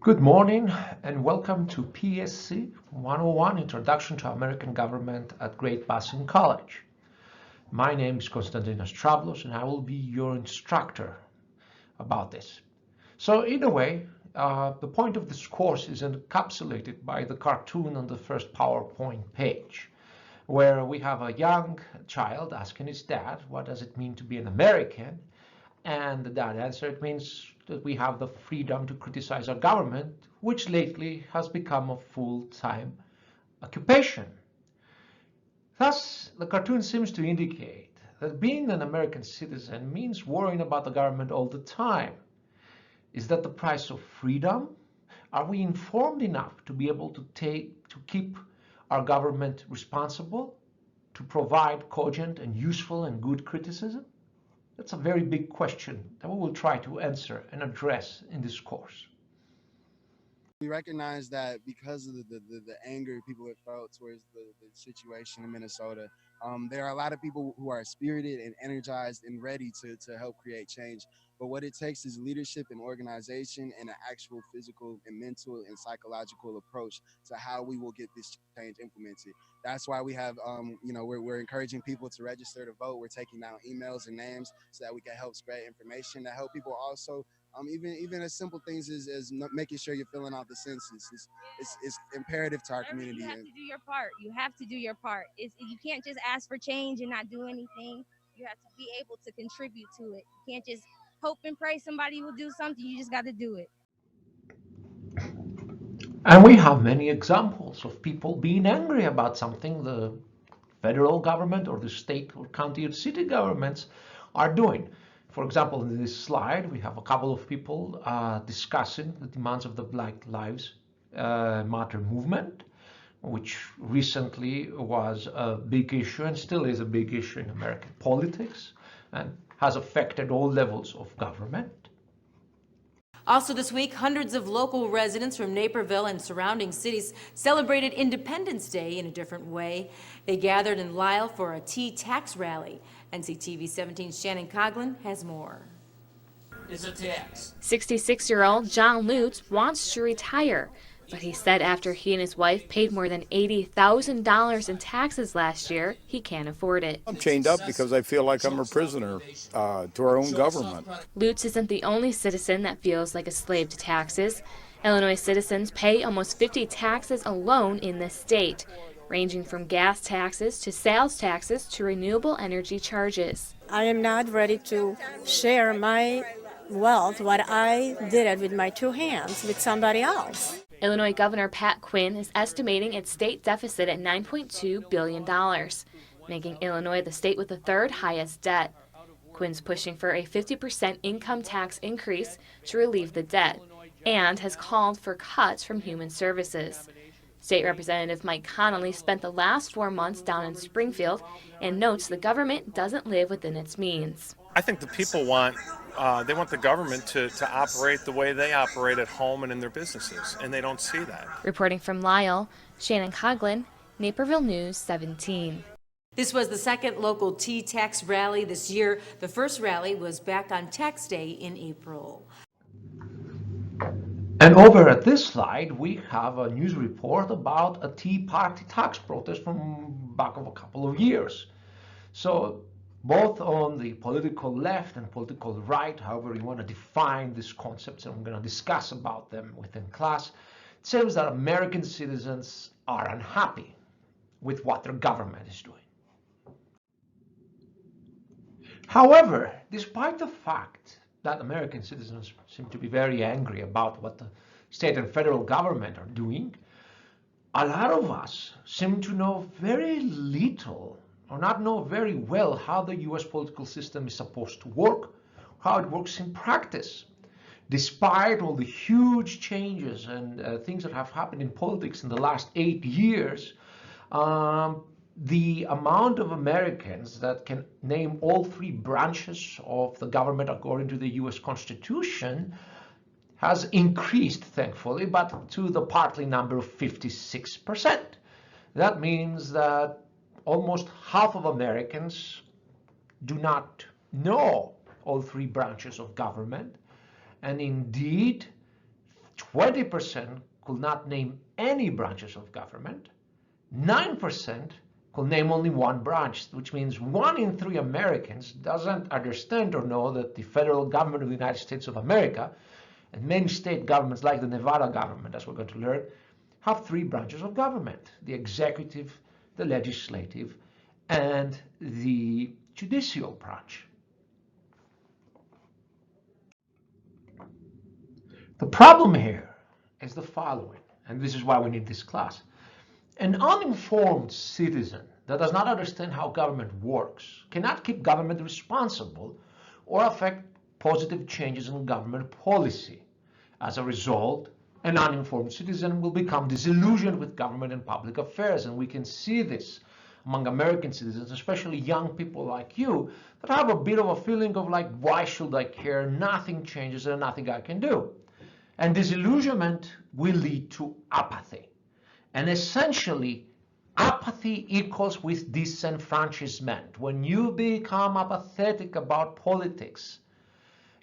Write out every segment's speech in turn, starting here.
Good morning and welcome to PSC 101 Introduction to American Government at Great Boston College. My name is Konstantinos Travlos and I will be your instructor about this. So in a way, the point of this course is encapsulated by the cartoon on the first PowerPoint page, where we have a young child asking his dad, what does it mean to be an American? And the dad answered, it means that we have the freedom to criticize our government, which lately has become a full-time occupation. Thus, the cartoon seems to indicate that being an American citizen means worrying about the government all the time. Is that the price of freedom? Are we informed enough to be able to keep our government responsible, to provide cogent and useful and good criticism? That's a very big question that we will try to answer and address in this course. We recognize that because of the anger people have felt towards the situation in Minnesota, there are a lot of people who are spirited and energized and ready to help create change. But what it takes is leadership and organization and an actual physical and mental and psychological approach to how we will get this change implemented. That's why we have, we're encouraging people to register to vote. We're taking down emails and names so that we can help spread information to help people also even as simple things as making sure you're filling out the census is imperative to our community. You have to do your part. You have to do your part. You can't just ask for change and not do anything. You have to be able to contribute to it. You can't just hope and pray somebody will do something. You just got to do it. And we have many examples of people being angry about something the federal government or the state or county or city governments are doing. For example, in this slide, we have a couple of people discussing the demands of the Black Lives Matter movement, which recently was a big issue and still is a big issue in American politics and has affected all levels of government. Also this week, hundreds of local residents from Naperville and surrounding cities celebrated Independence Day in a different way. They gathered in Lisle for a tea tax rally. NCTV 17's Shannon Coughlin has more. It's a tax. 66-year-old John Lutz wants to retire, but he said after he and his wife paid more than $80,000 in taxes last year, he can't afford it. I'm chained up because I feel like I'm a prisoner to our own government. Lutz isn't the only citizen that feels like a slave to taxes. Illinois citizens pay almost 50 taxes alone in this state, ranging from gas taxes to sales taxes to renewable energy charges. I am not ready to share my wealth, what I did it with my two hands, with somebody else. Illinois Governor Pat Quinn is estimating its state deficit at $9.2 billion, making Illinois the state with the third highest debt. Quinn's pushing for a 50% income tax increase to relieve the debt and has called for cuts from human services. State Representative Mike Connolly spent the last 4 months down in Springfield and notes the government doesn't live within its means. I think the people want the government to operate the way they operate at home and in their businesses, and they don't see that. Reporting from Lisle, Shannon Coughlin, Naperville News 17. This was the second local tea tax rally this year. The first rally was back on Tax Day in April. And over at this slide, we have a news report about a Tea Party tax protest from back of a couple of years. So both on the political left and political right, however you want to define these concepts, and I'm going to discuss about them within class, it seems that American citizens are unhappy with what their government is doing. However, despite the fact that American citizens seem to be very angry about what the state and federal government are doing, a lot of us seem to know very little or not know very well how the US political system is supposed to work, how it works in practice. Despite all the huge changes and things that have happened in politics in the last 8 years, the amount of Americans that can name all three branches of the government according to the US Constitution has increased, thankfully, but to the partly number of 56%. That means that almost half of Americans do not know all three branches of government, and indeed 20% could not name any branches of government. 9% could name only one branch, which means 1 in 3 Americans doesn't understand or know that the federal government of the United States of America and many state governments like the Nevada government, as we're going to learn, have 3 branches of government: the executive, the legislative, and the judicial branch. The problem here is the following, and this is why we need this class. An uninformed citizen that does not understand how government works cannot keep government responsible or affect positive changes in government policy. As a result, an uninformed citizen will become disillusioned with government and public affairs, and we can see this among American citizens, especially young people like you, that have a bit of a feeling of like, why should I care? Nothing changes and nothing I can do. And disillusionment will lead to apathy. And essentially, apathy equals with disenfranchisement. When you become apathetic about politics,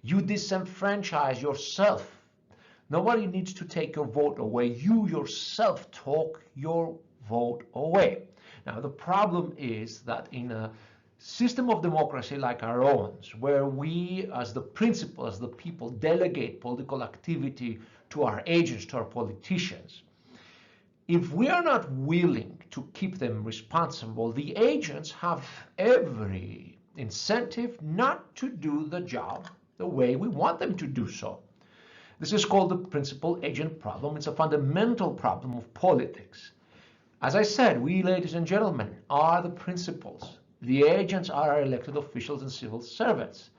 you disenfranchise yourself. Nobody needs to take your vote away. You yourself talk your vote away. Now, the problem is that in a system of democracy like our own, where we as the principal, as the people, delegate political activity to our agents, to our politicians, if we are not willing to keep them responsible, the agents have every incentive not to do the job the way we want them to do so. This is called the principal-agent problem. It's a fundamental problem of politics. As I said, we, ladies and gentlemen, are the principals. The agents are our elected officials and civil servants.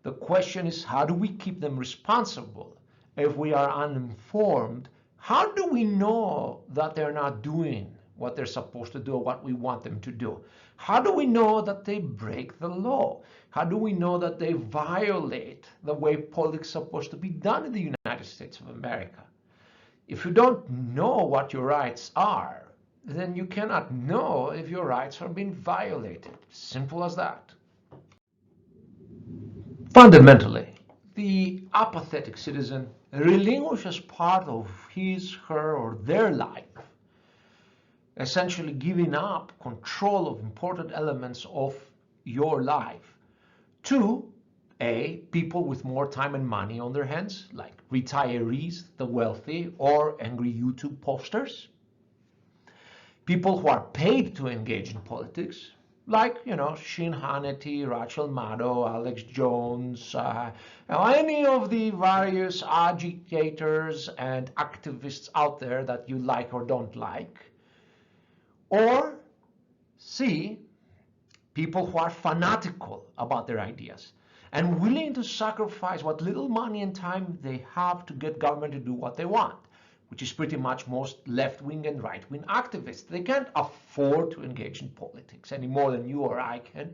The question is, how do we keep them responsible? If we are uninformed, how do we know that they're not doing what they're supposed to do or what we want them to do? How do we know that they break the law? How do we know that they violate the way politics is supposed to be done in the United States of America? If you don't know what your rights are, then you cannot know if your rights are being violated. Simple as that. Fundamentally, the apathetic citizen relinquishes part of his, her, or their life, essentially giving up control of important elements of your life to people with more time and money on their hands, like retirees, the wealthy, or angry YouTube posters. People who are paid to engage in politics, like, Sean Hannity, Rachel Maddow, Alex Jones, any of the various agitators and activists out there that you like or don't like. Or C, people who are fanatical about their ideas and willing to sacrifice what little money and time they have to get government to do what they want, which is pretty much most left-wing and right-wing activists. They can't afford to engage in politics any more than you or I can,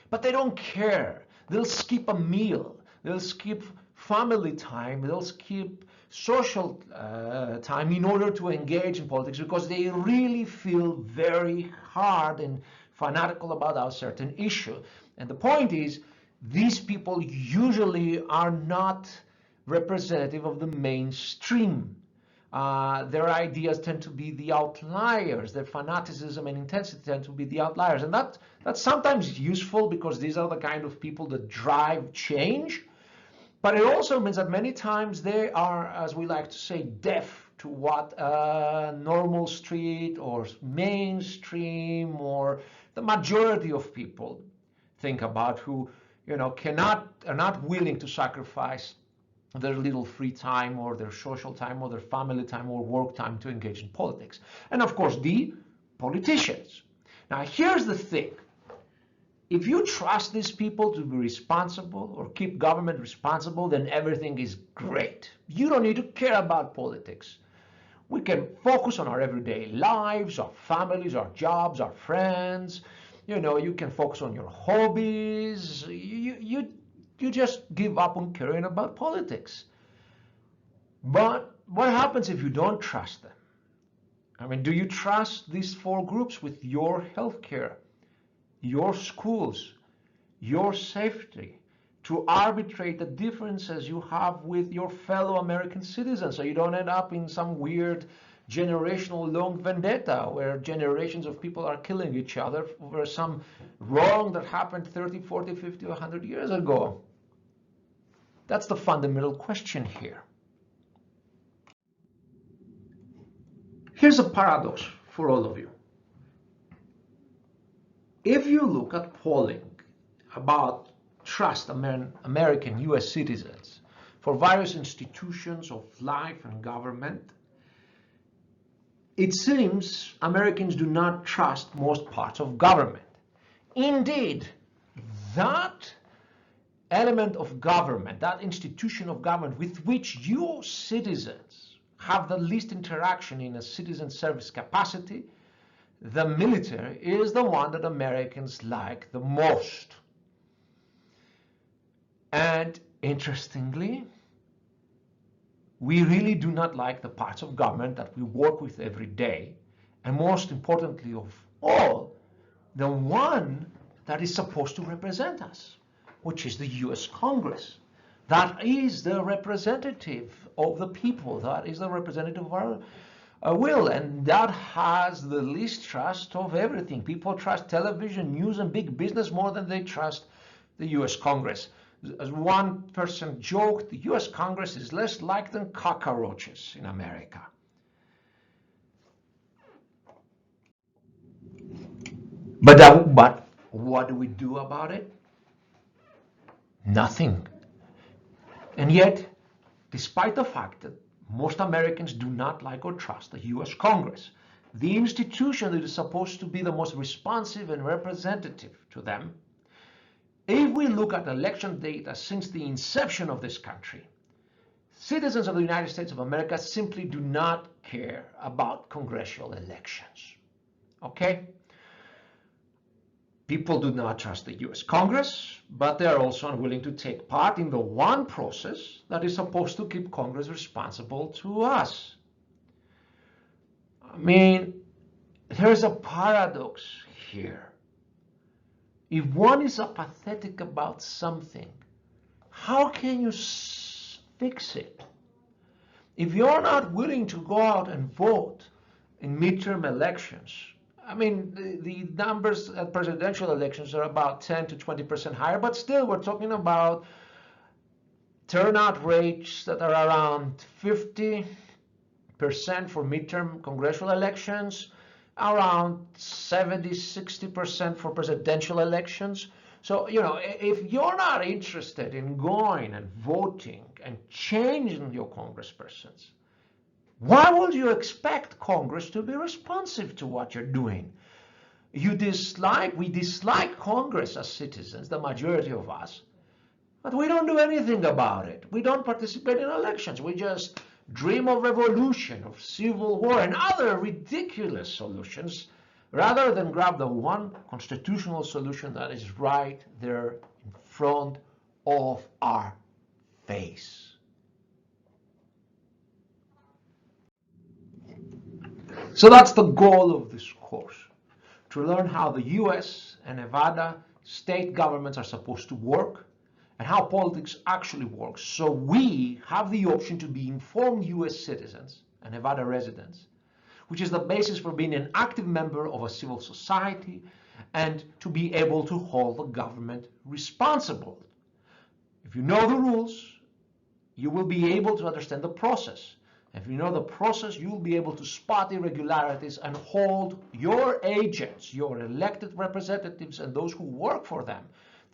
but they don't care. They'll skip a meal. They'll skip family time. They'll skip social time in order to engage in politics because they really feel very hard and fanatical about a certain issue. And the point is, these people usually are not representative of the mainstream. Their ideas tend to be the outliers. Their fanaticism and intensity tend to be the outliers. And that's sometimes useful because these are the kind of people that drive change. But it also means that many times they are, as we like to say, deaf to what normal street or mainstream or the majority of people think about, who are not willing to sacrifice their little free time or their social time or their family time or work time to engage in politics. And of course, the politicians. Now, here's the thing. If you trust these people to be responsible or keep government responsible, then everything is great. You don't need to care about politics. We can focus on our everyday lives, our families, our jobs, our friends. You can focus on your hobbies. You just give up on caring about politics. But what happens if you don't trust them? I mean, do you trust these 4 groups with your healthcare, your schools, your safety, to arbitrate the differences you have with your fellow American citizens, so you don't end up in some weird generational long vendetta where generations of people are killing each other over some wrong that happened 30, 40, 50, 100 years ago. That's the fundamental question here. Here's a paradox for all of you. If you look at polling about trust among American US citizens for various institutions of life and government, it seems Americans do not trust most parts of government. Indeed, that element of government, that institution of government with which you citizens have the least interaction in a citizen service capacity, the military, is the one that Americans like the most. And interestingly, we really do not like the parts of government that we work with every day, and most importantly of all, the one that is supposed to represent us, which is the US Congress. That is the representative of the people, that is the representative of our will, and that has the least trust of everything. People trust television, news, and big business more than they trust the US Congress. As one person joked, the US Congress is less liked than cockroaches in America. But what do we do about it? Nothing. And yet, despite the fact that most Americans do not like or trust the US Congress, the institution that is supposed to be the most responsive and representative to them, if we look at election data since the inception of this country, citizens of the United States of America simply do not care about congressional elections. Okay? People do not trust the US Congress, but they are also unwilling to take part in the one process that is supposed to keep Congress responsible to us. I mean, there's a paradox here. If one is apathetic about something, how can you fix it? If you're not willing to go out and vote in midterm elections, I mean, the numbers at presidential elections are about 10 to 20% higher, but still we're talking about turnout rates that are around 50% for midterm congressional elections, around 70, 60% for presidential elections. So, you know, if you're not interested in going and voting and changing your congresspersons, why would you expect Congress to be responsive to what you're doing? We dislike Congress as citizens, the majority of us, but we don't do anything about it. We don't participate in elections. We just dream of revolution, of civil war, and other ridiculous solutions, rather than grab the one constitutional solution that is right there in front of our face. So that's the goal of this course, to learn how the US and Nevada state governments are supposed to work and how politics actually works. So we have the option to be informed US citizens and Nevada residents, which is the basis for being an active member of a civil society and to be able to hold the government responsible. If you know the rules, you will be able to understand the process. If you know the process, you'll be able to spot irregularities and hold your agents, your elected representatives, and those who work for them,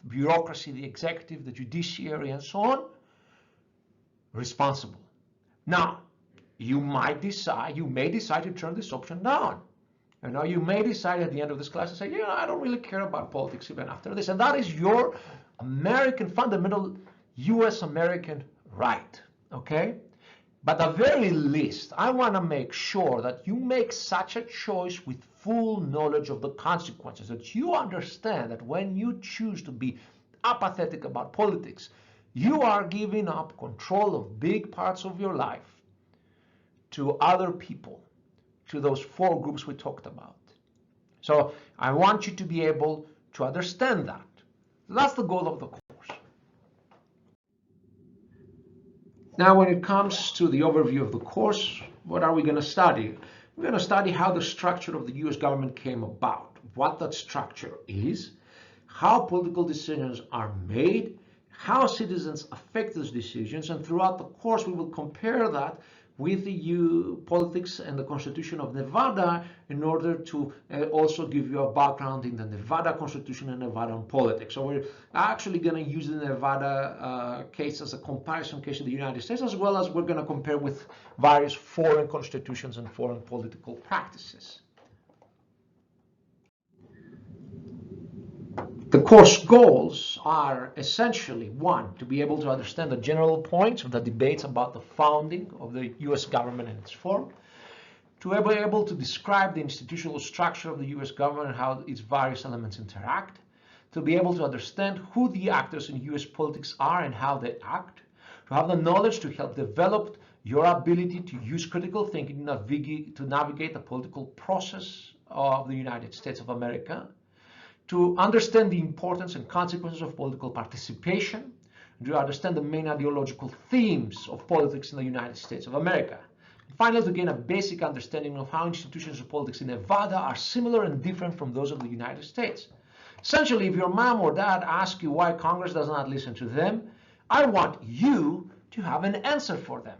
the bureaucracy, the executive, the judiciary, and so on, responsible. Now, you may decide to turn this option down. You may decide at the end of this class to say, I don't really care about politics even after this. And that is your American, fundamental US American right, okay? But at the very least, I want to make sure that you make such a choice with full knowledge of the consequences, that you understand that when you choose to be apathetic about politics, you are giving up control of big parts of your life to other people, to those four groups we talked about. So I want you to be able to understand that. That's the goal of the course. Now, when it comes to the overview of the course, what are we going to study? We're going to study how the structure of the US government came about, what that structure is, how political decisions are made, how citizens affect those decisions, and throughout the course we will compare that with the politics and the Constitution of Nevada in order to also give you a background in the Nevada Constitution and Nevadan politics. So we're actually going to use the Nevada case as a comparison case in the United States, as well as we're going to compare with various foreign constitutions and foreign political practices. The course goals are essentially, one, to be able to understand the general points of the debates about the founding of the US government and its form, to be able to describe the institutional structure of the US government and how its various elements interact, to be able to understand who the actors in US politics are and how they act, to have the knowledge to help develop your ability to use critical thinking to navigate the political process of the United States of America, to understand the importance and consequences of political participation, to understand the main ideological themes of politics in the United States of America. And finally, to gain a basic understanding of how institutions of politics in Nevada are similar and different from those of the United States. Essentially, if your mom or dad ask you why Congress does not listen to them, I want you to have an answer for them.